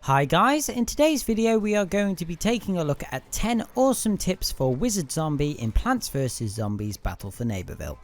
Hi guys, in today's video we are going to be taking a look at 10 awesome tips for Wizard Zombie in Plants vs Zombies Battle for Neighborville.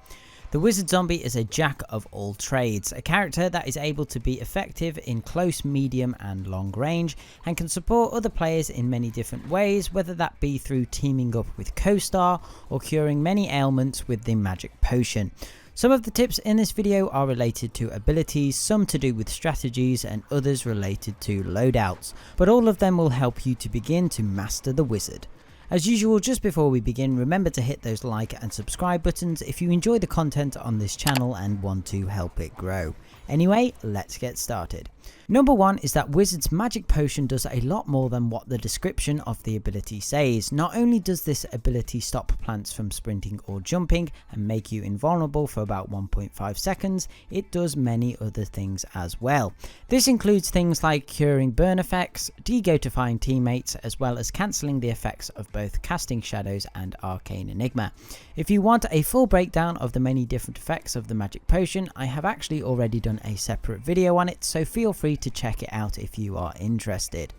The Wizard Zombie is a jack of all trades, a character that is able to be effective in close, medium and long range and can support other players in many different ways, whether that be through teaming up with co-star or curing many ailments with the magic potion. Some of the tips in this video are related to abilities, some to do with strategies and others related to loadouts, but all of them will help you to begin to master the wizard. As usual, just before we begin, remember to hit those like and subscribe buttons if you enjoy the content on this channel and want to help it grow. Anyway, let's get started. Number 1 is that Wizard's magic potion does a lot more than what the description of the ability says. Not only does this ability stop plants from sprinting or jumping and make you invulnerable for about 1.5 seconds, it does many other things as well. This includes things like curing burn effects, degotifying teammates, as well as cancelling the effects of both casting shadows and arcane enigma. If you want a full breakdown of the many different effects of the magic potion, I have actually already done a separate video on it, so feel free to check it out if you are interested.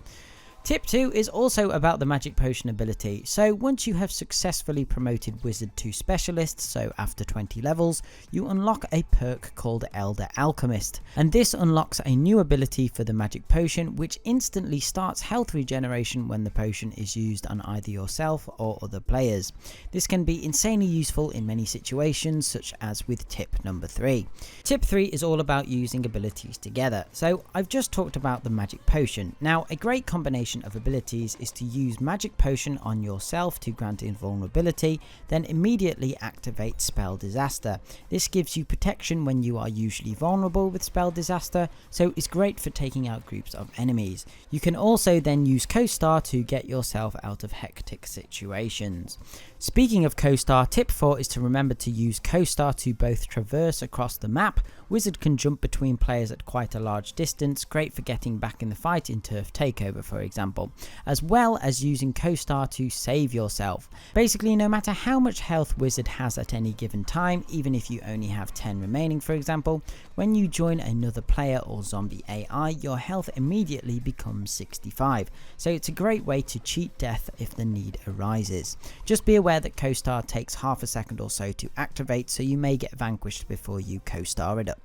Tip 2 is also about the magic potion ability. So once you have successfully promoted Wizard to Specialist, so after 20 levels, you unlock a perk called Elder Alchemist, and this unlocks a new ability for the magic potion which instantly starts health regeneration when the potion is used on either yourself or other players. This can be insanely useful in many situations, such as with tip number 3. Tip 3 is all about using abilities together. So I've just talked about the magic potion. Now a great combination of abilities is to use magic potion on yourself to grant invulnerability, then immediately activate spell disaster. This gives you protection when you are usually vulnerable with spell disaster, so it's great for taking out groups of enemies. You can also then use co-star to get yourself out of hectic situations. Speaking of co-star, tip 4 is to remember to use co-star to both traverse across the map. Wizard can jump between players at quite a large distance, great for getting back in the fight in turf takeover for example, as well as using co-star to save yourself. Basically, no matter how much health Wizard has at any given time, even if you only have 10 remaining for example, when you join another player or zombie AI, your health immediately becomes 65, so it's a great way to cheat death if the need arises. Just be aware that co-star takes half a second or so to activate, so you may get vanquished before you co-star it up.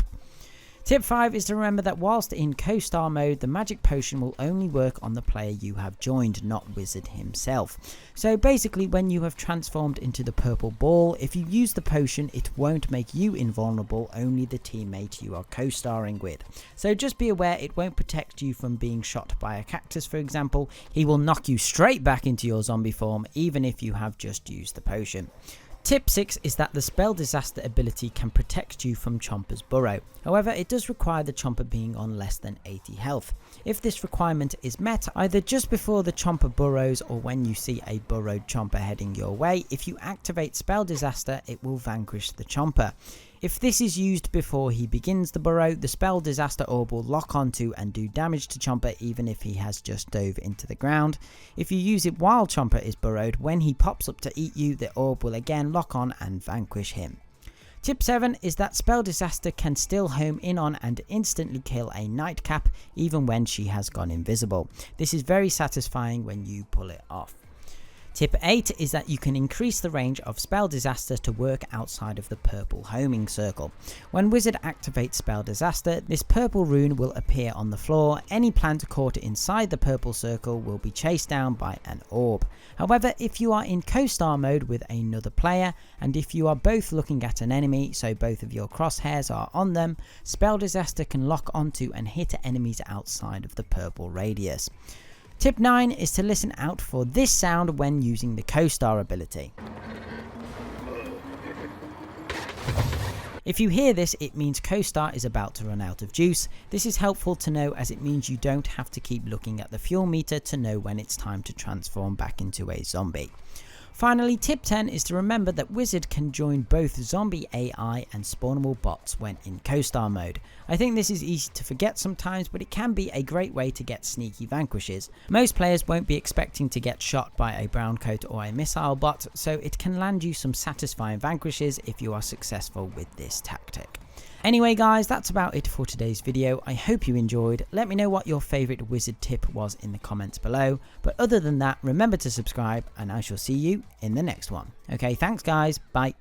Tip 5 is to remember that whilst in co-star mode, the magic potion will only work on the player you have joined, not Wizard himself. So basically, when you have transformed into the purple ball, if you use the potion, it won't make you invulnerable, only the teammate you are co-starring with. So just be aware it won't protect you from being shot by a cactus for example. He will knock you straight back into your zombie form even if you have just used the potion. Tip 6 is that the spell disaster ability can protect you from Chompers' burrow. However, it does require the Chomper being on less than 80 health. If this requirement is met either just before the Chomper burrows or when you see a burrowed Chomper heading your way, if you activate spell disaster it will vanquish the Chomper. If this is used before he begins the burrow, the spell disaster orb will lock onto and do damage to Chomper even if he has just dove into the ground. If you use it while Chomper is burrowed, when he pops up to eat you, the orb will again lock on and vanquish him. Tip 7 is that spell disaster can still home in on and instantly kill a nightcap even when she has gone invisible. This is very satisfying when you pull it off. Tip 8 is that you can increase the range of spell disaster to work outside of the purple homing circle. When Wizard activates spell disaster, this purple rune will appear on the floor. Any plant caught inside the purple circle will be chased down by an orb. However, if you are in co-star mode with another player, and if you are both looking at an enemy, so both of your crosshairs are on them, spell disaster can lock onto and hit enemies outside of the purple radius. Tip 9 is to listen out for this sound when using the co-star ability. If you hear this, it means co-star is about to run out of juice. This is helpful to know as it means you don't have to keep looking at the fuel meter to know when it's time to transform back into a zombie. Finally, tip 10 is to remember that Wizard can join both zombie AI and spawnable bots when in co-star mode. I think this is easy to forget sometimes, but it can be a great way to get sneaky vanquishes. Most players won't be expecting to get shot by a brown coat or a missile bot, so it can land you some satisfying vanquishes if you are successful with this tactic. Anyway guys, that's about it for today's video. I hope you enjoyed. Let me know what your favourite wizard tip was in the comments below. But other than that, remember to subscribe and I shall see you in the next one. Okay, thanks guys. Bye.